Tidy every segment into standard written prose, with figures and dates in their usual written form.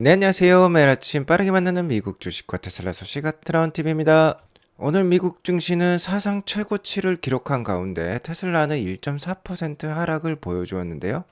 네, 안녕하세요. 매일 아침 빠르게 만나는 미국 주식과 테슬라 소식 트라운 TV입니다. 오늘 미국 증시는 사상 최고치를 기록한 가운데 테슬라는 1.4% 하락을 보여주었는데요.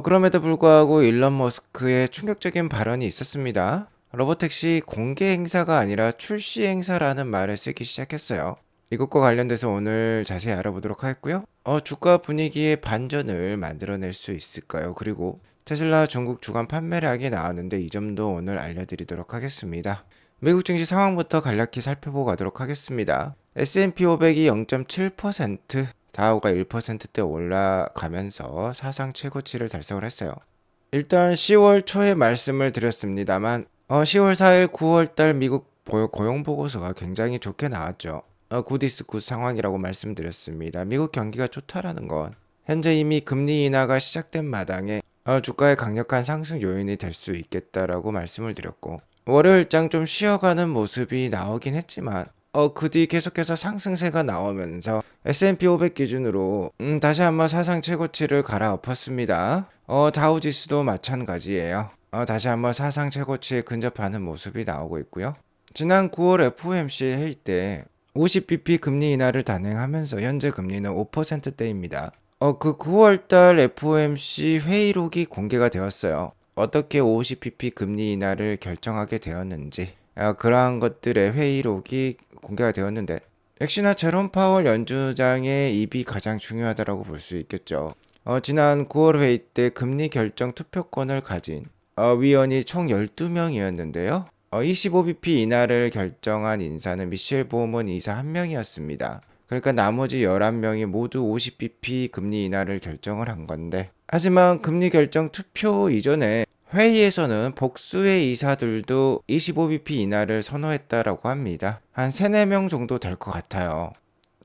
그럼에도 불구하고 일론 머스크의 충격적인 발언이 있었습니다. 로보택시 공개 행사가 아니라 출시 행사라는 말을 쓰기 시작했어요. 이것과 관련돼서 오늘 자세히 알아보도록 하겠고요. 주가 분위기의 반전을 만들어낼 수 있을까요? 그리고 테슬라 중국 주간 판매량이 나왔는데 이 점도 오늘 알려드리도록 하겠습니다. 미국 증시 상황부터 간략히 살펴보고 가도록 하겠습니다. S&P 500이 0.7%, 다우가 1%대 올라가면서 사상 최고치를 달성을 했어요. 일단 10월 초에 말씀을 드렸습니다만 10월 4일 9월 달 미국 고용 보고서가 굉장히 좋게 나왔죠. 굿이스 굿 상황이라고 말씀드렸습니다. 미국 경기가 좋다라는 건 현재 이미 금리 인하가 시작된 마당에 주가의 강력한 상승 요인이 될 수 있겠다라고 말씀을 드렸고, 월요일장 좀 쉬어가는 모습이 나오긴 했지만 그 뒤 계속해서 상승세가 나오면서 S&P 500 기준으로 다시 한번 사상 최고치를 갈아엎었습니다. 다우지수도 마찬가지예요. 다시 한번 사상 최고치에 근접하는 모습이 나오고 있고요. 지난 9월 FOMC 회의 때 50bp 금리 인하를 단행하면서 현재 금리는 5%대입니다. 그 9월달 FOMC 회의록이 공개가 되었어요. 어떻게 50bp 금리 인하를 결정하게 되었는지, 그러한 것들의 회의록이 공개가 되었는데, 역시나 제롬 파월 연주장의 입이 가장 중요하다고 볼 수 있겠죠. 지난 9월 회의 때 금리 결정 투표권을 가진 위원이 총 12명이었는데요. 25bp 인하를 결정한 인사는 미셸 보먼 이사 1명이었습니다. 그러니까 나머지 11명이 모두 50bp 금리 인하를 결정을 한 건데, 하지만 금리 결정 투표 이전에 회의에서는 복수의 이사들도 25bp 인하를 선호했다라고 합니다. 한 3, 4명 정도 될 것 같아요.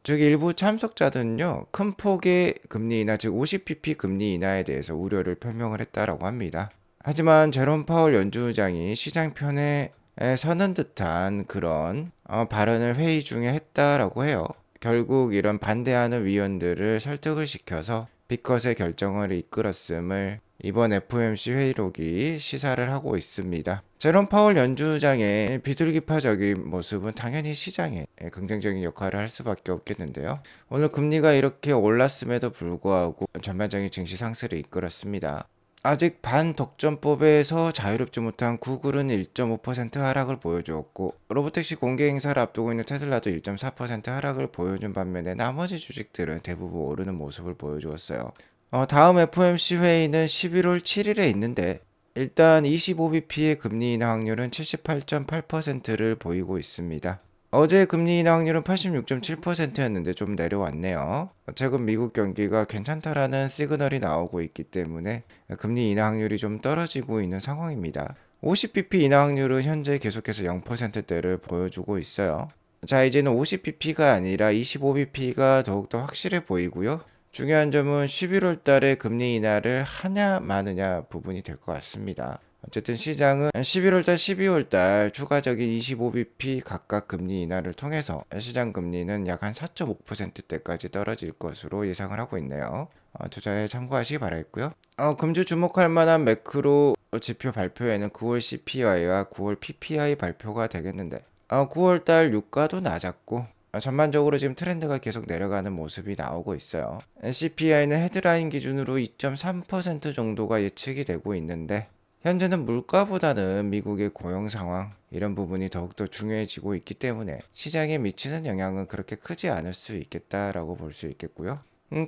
즉 일부 참석자들은요, 큰 폭의 금리 인하, 즉 50bp 금리 인하에 대해서 우려를 표명을 했다라고 합니다. 하지만 제롬 파월 연주장이 시장 편에 서는 듯한 그런 발언을 회의 중에 했다라고 해요. 결국 이런 반대하는 위원들을 설득을 시켜서 비컷의 결정을 이끌었음을 이번 FOMC 회의록이 시사를 하고 있습니다. 제롬 파월 연주장의 비둘기파적인 모습은 당연히 시장에 긍정적인 역할을 할 수밖에 없겠는데요. 오늘 금리가 이렇게 올랐음에도 불구하고 전반적인 증시 상승을 이끌었습니다. 아직 반독점법에서 자유롭지 못한 구글은 1.5% 하락을 보여주었고, 로보택시 공개 행사를 앞두고 있는 테슬라도 1.4% 하락을 보여준 반면에 나머지 주식들은 대부분 오르는 모습을 보여주었어요. 다음 FOMC 회의는 11월 7일에 있는데, 일단 25bp의 금리 인하 확률은 78.8%를 보이고 있습니다. 어제 금리 인하 확률은 86.7%였는데 좀 내려왔네요. 최근 미국 경기가 괜찮다라는 시그널이 나오고 있기 때문에 금리 인하 확률이 좀 떨어지고 있는 상황입니다. 50bp 인하 확률은 현재 계속해서 0%대를 보여주고 있어요. 자, 이제는 50bp가 아니라 25bp가 더욱더 확실해 보이고요. 중요한 점은 11월 달에 금리 인하를 하냐 마느냐 부분이 될 것 같습니다. 어쨌든 시장은 11월 달, 12월 달 추가적인 25bp 각각 금리 인하를 통해서 시장 금리는 약 한 4.5%대까지 떨어질 것으로 예상을 하고 있네요. 투자에 참고하시기 바라겠고요. 금주 주목할 만한 매크로 지표 발표에는 9월 CPI와 9월 PPI 발표가 되겠는데, 9월 달 유가도 낮았고 전반적으로 지금 트렌드가 계속 내려가는 모습이 나오고 있어요. CPI는 헤드라인 기준으로 2.3% 정도가 예측이 되고 있는데, 현재는 물가보다는 미국의 고용 상황 이런 부분이 더욱더 중요해지고 있기 때문에 시장에 미치는 영향은 그렇게 크지 않을 수 있겠다라고 볼 수 있겠고요.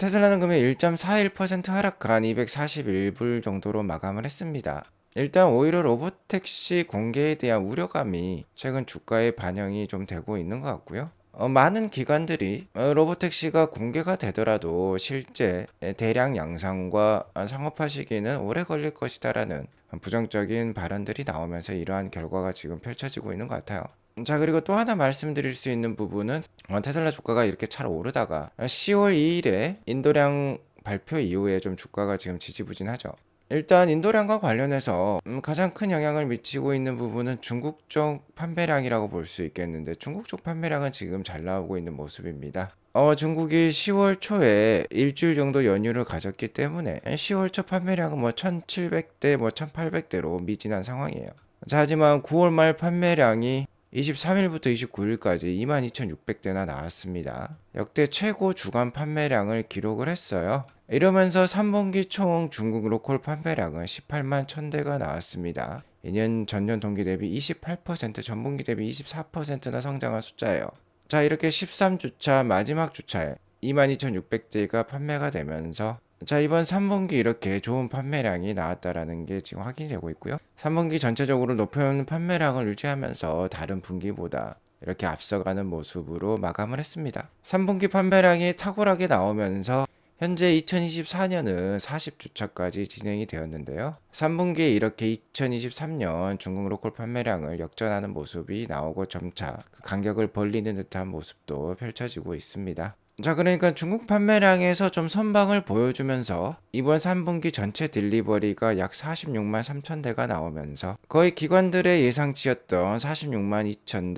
테슬라는 금일 1.41% 하락한 241불 정도로 마감을 했습니다. 일단 오히려 로보택시 공개에 대한 우려감이 최근 주가에 반영이 좀 되고 있는 것 같고요. 많은 기관들이 로보택시가 공개가 되더라도 실제 대량 양산과 상업화 시기는 오래 걸릴 것이다라는 부정적인 발언들이 나오면서 이러한 결과가 지금 펼쳐지고 있는 것 같아요. 자, 그리고 또 하나 말씀드릴 수 있는 부분은 테슬라 주가가 이렇게 잘 오르다가 10월 2일에 인도량 발표 이후에 좀 주가가 지금 지지부진하죠. 일단 인도량과 관련해서 가장 큰 영향을 미치고 있는 부분은 중국 쪽 판매량이라고 볼 수 있겠는데, 중국 쪽 판매량은 지금 잘 나오고 있는 모습입니다. 중국이 10월 초에 일주일 정도 연휴를 가졌기 때문에 10월 초 판매량은 뭐 1700대 뭐 1800대로 미진한 상황이에요. 자, 하지만 9월 말 판매량이 23일부터 29일까지 22,600대나 나왔습니다. 역대 최고 주간 판매량을 기록을 했어요. 이러면서 3분기 총 중국 로컬 판매량은 18만 1000대가 나왔습니다. 2년 전년 동기 대비 28%, 전분기 대비 24%나 성장한 숫자예요. 자, 이렇게 13주차 마지막 주차에 22,600대가 판매가 되면서 자, 이번 3분기 이렇게 좋은 판매량이 나왔다라는 게 지금 확인이 되고 있고요. 3분기 전체적으로 높은 판매량을 유지하면서 다른 분기보다 이렇게 앞서가는 모습으로 마감을 했습니다. 3분기 판매량이 탁월하게 나오면서 현재 2024년은 40주차까지 진행이 되었는데요. 3분기에 이렇게 2023년 중국 로컬 판매량을 역전하는 모습이 나오고 점차 그 간격을 벌리는 듯한 모습도 펼쳐지고 있습니다. 자, 그러니까 중국 판매량에서 좀 선방을 보여주면서 이번 3분기 전체 딜리버리가 약 46만 3천 대가 나오면서 거의 기관들의 예상치였던 46만 2천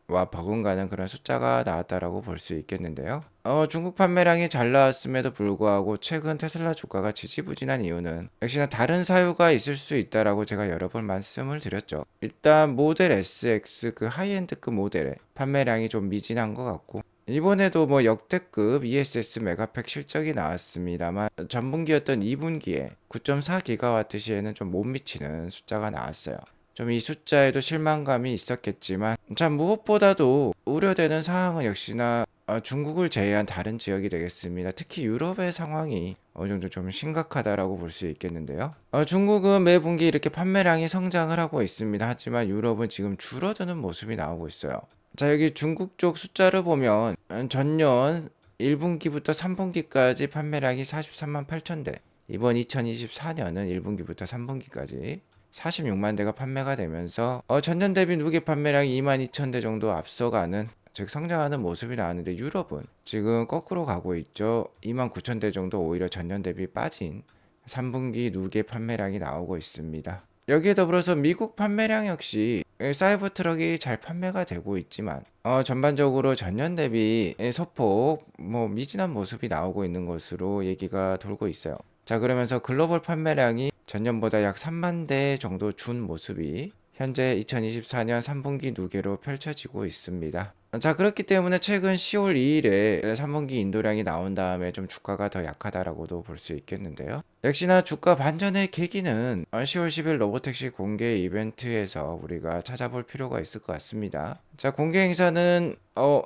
대와 버금가는 그런 숫자가 나왔다라고 볼 수 있겠는데요. 중국 판매량이 잘 나왔음에도 불구하고 최근 테슬라 주가가 지지부진한 이유는 역시나 다른 사유가 있을 수 있다라고 제가 여러 번 말씀을 드렸죠. 일단 모델 SX 그 하이엔드급 모델의 판매량이 좀 미진한 것 같고 이번에도 뭐 역대급 ESS 메가팩 실적이 나왔습니다만 전분기였던 2분기에 9.4기가와트 시에는 좀 못 미치는 숫자가 나왔어요. 좀 이 숫자에도 실망감이 있었겠지만 참 무엇보다도 우려되는 사항은 역시나 중국을 제외한 다른 지역이 되겠습니다. 특히 유럽의 상황이 어느 정도 좀 심각하다라고 볼 수 있겠는데요. 중국은 매 분기 이렇게 판매량이 성장을 하고 있습니다. 하지만 유럽은 지금 줄어드는 모습이 나오고 있어요. 자, 여기 중국 쪽 숫자를 보면 전년 1분기부터 3분기까지 판매량이 43만 8천 대, 이번 2024년은 1분기부터 3분기까지 46만 대가 판매가 되면서 전년 대비 누계 판매량이 2만 2천 대 정도 앞서가는 즉 성장하는 모습이 나왔는데 유럽은 지금 거꾸로 가고 있죠. 2만 9천 대 정도 오히려 전년 대비 빠진 3분기 누계 판매량이 나오고 있습니다. 여기에 더불어서 미국 판매량 역시 사이버 트럭이 잘 판매가 되고 있지만 전반적으로 전년 대비 소폭 미진한 모습이 나오고 있는 것으로 얘기가 돌고 있어요. 자, 그러면서 글로벌 판매량이 전년보다 약 3만 대 정도 준 모습이 현재 2024년 3분기 누계로 펼쳐지고 있습니다. 자, 그렇기 때문에 최근 10월 2일에 3분기 인도량이 나온 다음에 좀 주가가 더 약하다라고도 볼 수 있겠는데요. 역시나 주가 반전의 계기는 10월 10일 로보택시 공개 이벤트에서 우리가 찾아볼 필요가 있을 것 같습니다. 자, 공개 행사는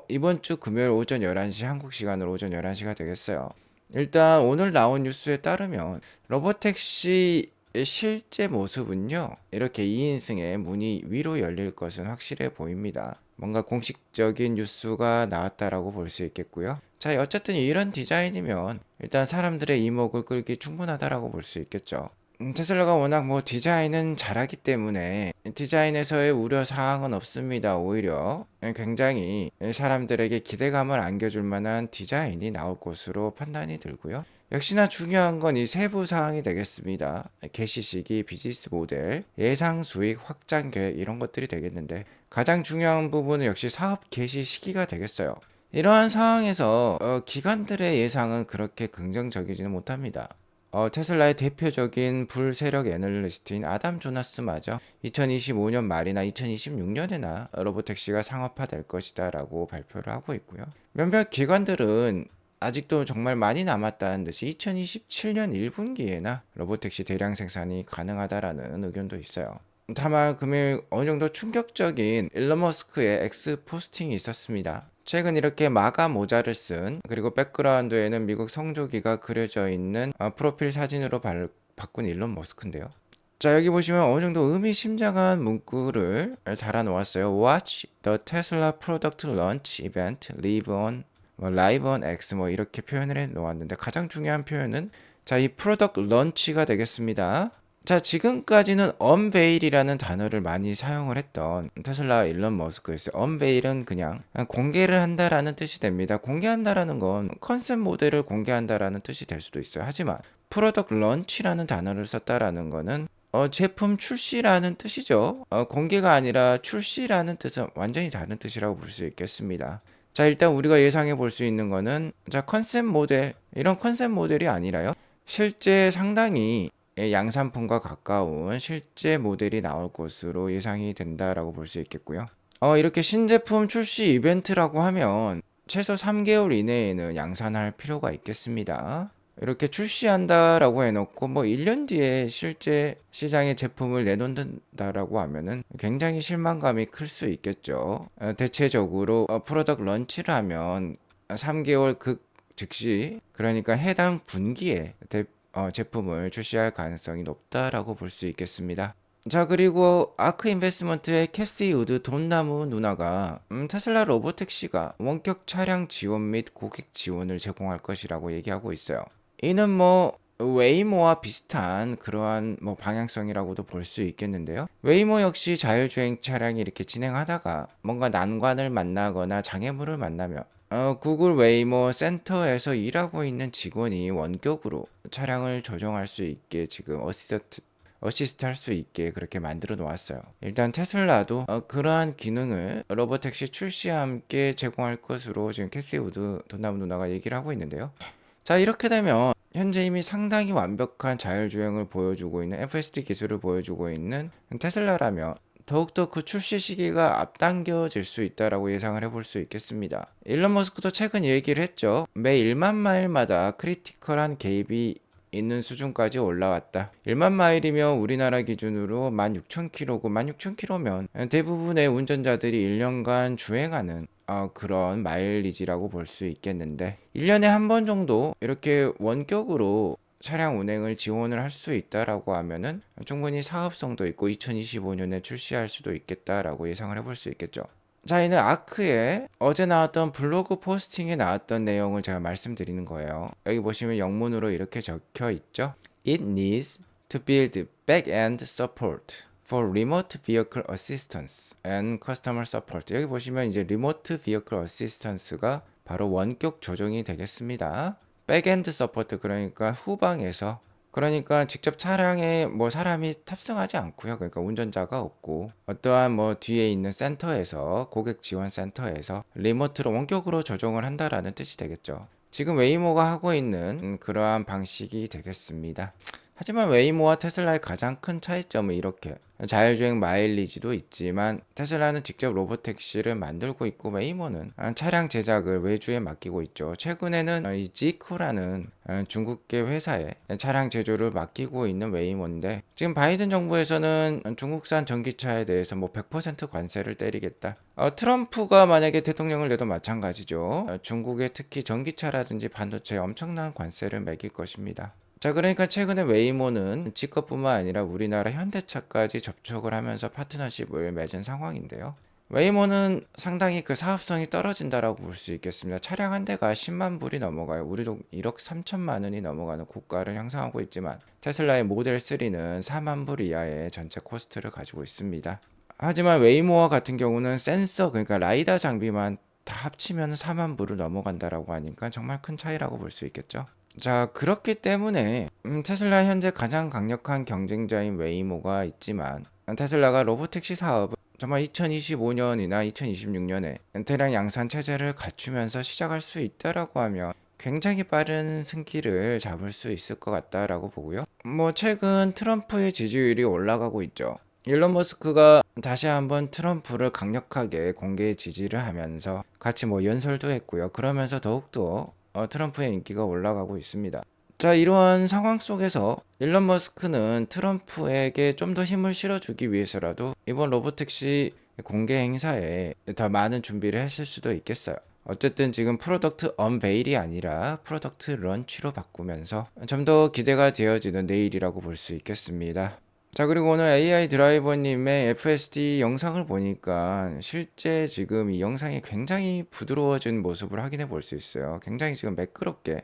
이번 주 금요일 오전 11시 한국 시간으로 오전 11시가 되겠어요. 일단 오늘 나온 뉴스에 따르면 로보택시 실제 모습은요, 이렇게 2인승의 문이 위로 열릴 것은 확실해 보입니다. 뭔가 공식적인 뉴스가 나왔다라고 볼 수 있겠고요. 자, 어쨌든 이런 디자인이면 일단 사람들의 이목을 끌기 충분하다라고 볼 수 있겠죠. 테슬라가 워낙 디자인은 잘하기 때문에 디자인에서의 우려 사항은 없습니다. 오히려 굉장히 사람들에게 기대감을 안겨줄 만한 디자인이 나올 것으로 판단이 들고요. 역시나 중요한 건 이 세부 사항이 되겠습니다. 개시 시기, 비즈니스 모델, 예상 수익, 확장 계획 이런 것들이 되겠는데 가장 중요한 부분은 역시 사업 개시 시기가 되겠어요. 이러한 상황에서 기관들의 예상은 그렇게 긍정적이지는 못합니다. 테슬라의 대표적인 불세력 애널리스트인 아담 조나스마저 2025년 말이나 2026년에나 로보택시가 상업화될 것이다 라고 발표를 하고 있고요. 몇몇 기관들은 아직도 정말 많이 남았다는 듯이 2027년 1분기에나 로보택시 대량 생산이 가능하다라는 의견도 있어요. 다만 금일 어느 정도 충격적인 일론 머스크의 X 포스팅이 있었습니다. 최근 이렇게 마가 모자를 쓴 그리고 백그라운드에는 미국 성조기가 그려져 있는 프로필 사진으로 바꾼 일론 머스크인데요. 자, 여기 보시면 어느 정도 의미심장한 문구를 달아놓았어요. Watch the Tesla Product Launch Event Live on X 이렇게 표현을 해 놓았는데 가장 중요한 표현은 자, 이 프로덕트 런치가 되겠습니다. 자, 지금까지는 언베일이라는 단어를 많이 사용을 했던 테슬라 일론 머스크였어요. 언베일은 그냥 공개를 한다라는 뜻이 됩니다. 공개한다라는 건 컨셉 모델을 공개한다라는 뜻이 될 수도 있어요. 하지만 프로덕트 런치라는 단어를 썼다라는 거는 제품 출시라는 뜻이죠. 공개가 아니라 출시라는 뜻은 완전히 다른 뜻이라고 볼 수 있겠습니다. 자, 일단 우리가 예상해 볼 수 있는 거는 자, 컨셉 모델 이런 컨셉 모델이 아니라요. 실제 상당히 양산품과 가까운 실제 모델이 나올 것으로 예상이 된다라고 볼 수 있겠고요. 이렇게 신제품 출시 이벤트라고 하면 최소 3개월 이내에는 양산할 필요가 있겠습니다. 이렇게 출시한다라고 해놓고 뭐 1년 뒤에 실제 시장에 제품을 내놓는다라고 하면은 굉장히 실망감이 클 수 있겠죠. 대체적으로 프로덕트 런치를 하면 3개월 즉시, 그러니까 해당 분기에 제품을 출시할 가능성이 높다라고 볼 수 있겠습니다. 자, 그리고 아크 인베스먼트의 캐시 우드 돈나무 누나가 테슬라 로보택시가 원격 차량 지원 및 고객 지원을 제공할 것이라고 얘기하고 있어요. 이는 뭐 웨이모와 비슷한 그러한 뭐 방향성이라고도 볼 수 있겠는데요. 웨이모 역시 자율주행 차량이 이렇게 진행하다가 뭔가 난관을 만나거나 장애물을 만나면 구글 웨이모 센터에서 일하고 있는 직원이 원격으로 차량을 조정할 수 있게 지금 어시스트 할 수 있게 그렇게 만들어 놓았어요. 일단 테슬라도 그러한 기능을 로보택시 출시와 함께 제공할 것으로 지금 캐시 우드 돈나무 누나가 얘기를 하고 있는데요. 자, 이렇게 되면 현재 이미 상당히 완벽한 자율주행을 보여주고 있는 FSD 기술을 보여주고 있는 테슬라라면 더욱더 그 출시 시기가 앞당겨질 수 있다라고 예상을 해볼 수 있겠습니다. 일론 머스크도 최근 얘기를 했죠. 매 1만 마일마다 크리티컬한 개입이 있는 수준까지 올라왔다. 1만 마일이면 우리나라 기준으로 16,000km고 16,000km면 대부분의 운전자들이 1년간 주행하는 그런 마일리지라고 볼 수 있겠는데 1년에 한 번 정도 이렇게 원격으로 차량 운행을 지원을 할 수 있다라고 하면은 충분히 사업성도 있고 2025년에 출시할 수도 있겠다라고 예상을 해볼 수 있겠죠. 자, 이는 아크에 어제 나왔던 블로그 포스팅에 나왔던 내용을 제가 말씀드리는 거예요. 여기 보시면 영문으로 이렇게 적혀 있죠. It needs to build back-end support for remote vehicle assistance and customer support. 여기 보시면 이제 remote vehicle assistance가 바로 원격 조정이 되겠습니다. 백엔드 서포트, 그러니까 후방에서, 그러니까 직접 차량에 뭐 사람이 탑승하지 않고요. 그러니까 운전자가 없고 어떠한 뭐 뒤에 있는 센터에서, 고객 지원 센터에서 리모트로 원격으로 조정을 한다라는 뜻이 되겠죠. 지금 웨이모가 하고 있는 그러한 방식이 되겠습니다. 하지만 웨이모와 테슬라의 가장 큰 차이점은 이렇게 자율주행 마일리지도 있지만 테슬라는 직접 로보택시를 만들고 있고 웨이모는 차량 제작을 외주에 맡기고 있죠. 최근에는 이 지코라는 중국계 회사에 차량 제조를 맡기고 있는 웨이모인데 지금 바이든 정부에서는 중국산 전기차에 대해서 뭐 100% 관세를 때리겠다. 트럼프가 만약에 대통령을 내도 마찬가지죠. 중국에 특히 전기차라든지 반도체에 엄청난 관세를 매길 것입니다. 자, 그러니까 최근에 웨이모는 지것뿐만 아니라 우리나라 현대차까지 접촉을 하면서 파트너십을 맺은 상황인데요. 웨이모는 상당히 그 사업성이 떨어진다라고 볼 수 있겠습니다. 차량 한 대가 10만 불이 넘어가요. 우리도 1억 3천만 원이 넘어가는 고가를 형성하고 있지만 테슬라의 모델 3는 4만 불 이하의 전체 코스트를 가지고 있습니다. 하지만 웨이모 같은 경우는 센서, 그러니까 라이다 장비만 다 합치면 4만 불을 넘어간다라고 하니까 정말 큰 차이라고 볼 수 있겠죠. 자, 그렇기 때문에 테슬라 현재 가장 강력한 경쟁자인 웨이모가 있지만 테슬라가 로보택시 사업을 정말 2025년이나 2026년에 대량 양산 체제를 갖추면서 시작할 수 있다라고 하면 굉장히 빠른 승기를 잡을 수 있을 것 같다라고 보고요. 뭐 최근 트럼프의 지지율이 올라가고 있죠. 일론 머스크가 다시 한번 트럼프를 강력하게 공개 지지를 하면서 같이 뭐 연설도 했고요. 그러면서 더욱더 트럼프의 인기가 올라가고 있습니다. 자, 이러한 상황 속에서 일론 머스크는 트럼프에게 좀 더 힘을 실어주기 위해서라도 이번 로보택시 공개 행사에 더 많은 준비를 했을 수도 있겠어요. 어쨌든 지금 프로덕트 언베일이 아니라 프로덕트 런치로 바꾸면서 좀 더 기대가 되어지는 내일이라고 볼 수 있겠습니다. 자, 그리고 오늘 AI 드라이버님의 FSD 영상을 보니까 실제 지금 이 영상이 굉장히 부드러워진 모습을 확인해 볼 수 있어요. 굉장히 지금 매끄럽게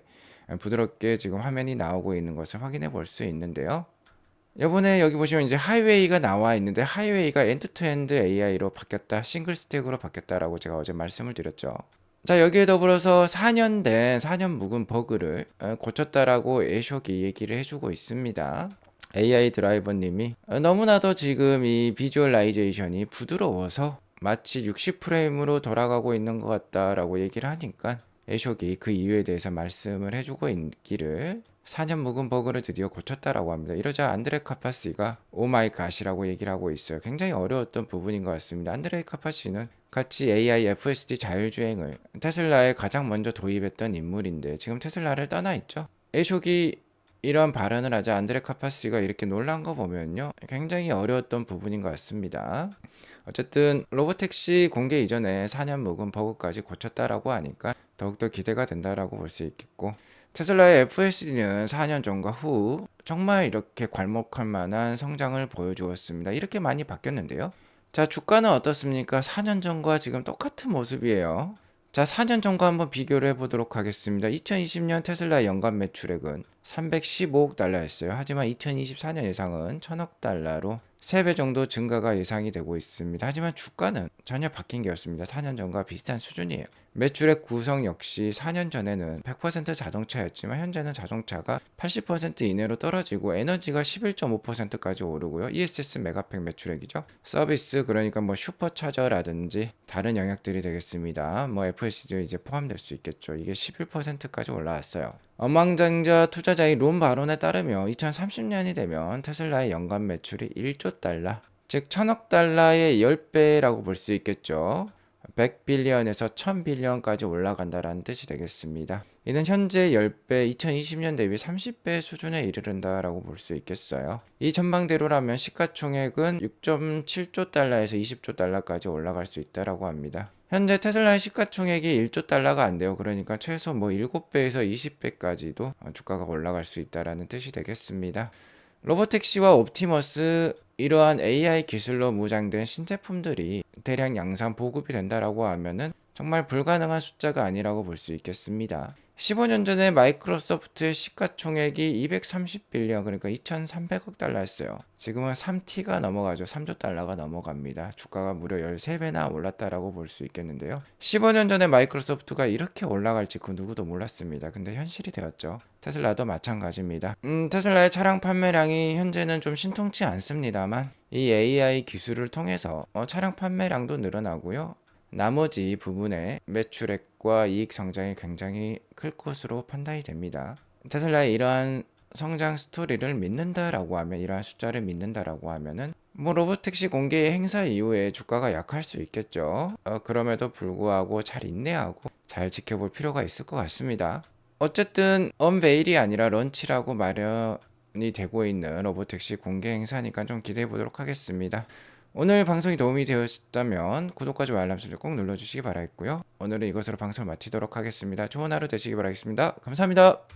부드럽게 지금 화면이 나오고 있는 것을 확인해 볼 수 있는데요. 이번에 여기 보시면 이제 하이웨이가 나와 있는데 하이웨이가 엔드-투-엔드 AI로 바뀌었다, 싱글 스택으로 바뀌었다라고 제가 어제 말씀을 드렸죠. 자, 여기에 더불어서 4년 묵은 버그를 고쳤다라고 애쇼기 얘기를 해주고 있습니다. AI 드라이버님이 너무나도 지금 이 비주얼라이제이션이 부드러워서 마치 60프레임으로 돌아가고 있는 것 같다라고 얘기를 하니까 애쇼기 그 이유에 대해서 말씀을 해주고 있기를 4년 묵은 버그를 드디어 고쳤다라고 합니다. 이러자 안드레 카파시가 오마이 갓이라고 얘기를 하고 있어요. 굉장히 어려웠던 부분인 것 같습니다. 안드레 카파시는 같이 AI FSD 자율주행을 테슬라에 가장 먼저 도입했던 인물인데 지금 테슬라를 떠나 있죠. 애쇼기 이런 발언을 하자 안드레 카파시가 이렇게 놀란 거 보면요, 굉장히 어려웠던 부분인 것 같습니다. 어쨌든 로보택시 공개 이전에 4년 묵은 버그까지 고쳤다라고 하니까 더욱더 기대가 된다라고 볼 수 있겠고, 테슬라의 FSD는 4년 전과 후 정말 이렇게 괄목할 만한 성장을 보여주었습니다. 이렇게 많이 바뀌었는데요. 자, 주가는 어떻습니까? 4년 전과 지금 똑같은 모습이에요. 자, 4년 전과 한번 비교를 해보도록 하겠습니다. 2020년 테슬라 연간 매출액은 315억 달러였어요. 하지만 2024년 예상은 1000억 달러로 3배 정도 증가가 예상이 되고 있습니다. 하지만 주가는 전혀 바뀐 게 없습니다. 4년 전과 비슷한 수준이에요. 매출액 구성 역시 4년 전에는 100% 자동차였지만 현재는 자동차가 80% 이내로 떨어지고 에너지가 11.5%까지 오르고요. ESS 메가팩 매출액이죠. 서비스, 그러니까 뭐 슈퍼차저라든지 다른 영역들이 되겠습니다. 뭐 FSD도 이제 포함될 수 있겠죠. 이게 11%까지 올라왔어요. 억만장자 투자자의 론 바론에 따르면 2030년이 되면 테슬라의 연간 매출이 1조 달러, 즉 1000억 달러의 10배라고 볼 수 있겠죠. 100빌리언에서 1000빌리언까지 올라간다라는 뜻이 되겠습니다. 이는 현재 10배, 2020년 대비 30배 수준에 이르른다라고 볼 수 있겠어요. 이 전망대로라면 시가총액은 6.7조 달러에서 20조 달러까지 올라갈 수 있다라고 합니다. 현재 테슬라의 시가총액이 1조 달러가 안 돼요. 그러니까 최소 뭐 7배에서 20배까지도 주가가 올라갈 수 있다라는 뜻이 되겠습니다. 로보택시와 옵티머스, 이러한 AI 기술로 무장된 신제품들이 대량 양산 보급이 된다라고 하면은 정말 불가능한 숫자가 아니라고 볼 수 있겠습니다. 15년 전에 마이크로소프트의 시가총액이 230빌리언, 그러니까 2,300억 달러였어요. 지금은 3T가 넘어가죠. 3조 달러가 넘어갑니다. 주가가 무려 13배나 올랐다라고 볼 수 있겠는데요. 15년 전에 마이크로소프트가 이렇게 올라갈지 그 누구도 몰랐습니다. 근데 현실이 되었죠. 테슬라도 마찬가지입니다. 테슬라의 차량 판매량이 현재는 좀 신통치 않습니다만 이 AI 기술을 통해서 차량 판매량도 늘어나고요. 나머지 부분의 매출액과 이익 성장이 굉장히 클 것으로 판단이 됩니다. 테슬라의 이러한 성장 스토리를 믿는다라고 하면, 이러한 숫자를 믿는다라고 하면은 뭐 로보택시 공개 행사 이후에 주가가 약할 수 있겠죠. 그럼에도 불구하고 잘 인내하고 잘 지켜볼 필요가 있을 것 같습니다. 어쨌든 언베일이 아니라 런치라고 마련이 되고 있는 로보택시 공개 행사니까 좀 기대해 보도록 하겠습니다. 오늘 방송이 도움이 되었다면 구독과 좋아요 알람 설정 꼭 눌러주시기 바라겠고요. 오늘은 이것으로 방송을 마치도록 하겠습니다. 좋은 하루 되시기 바라겠습니다. 감사합니다.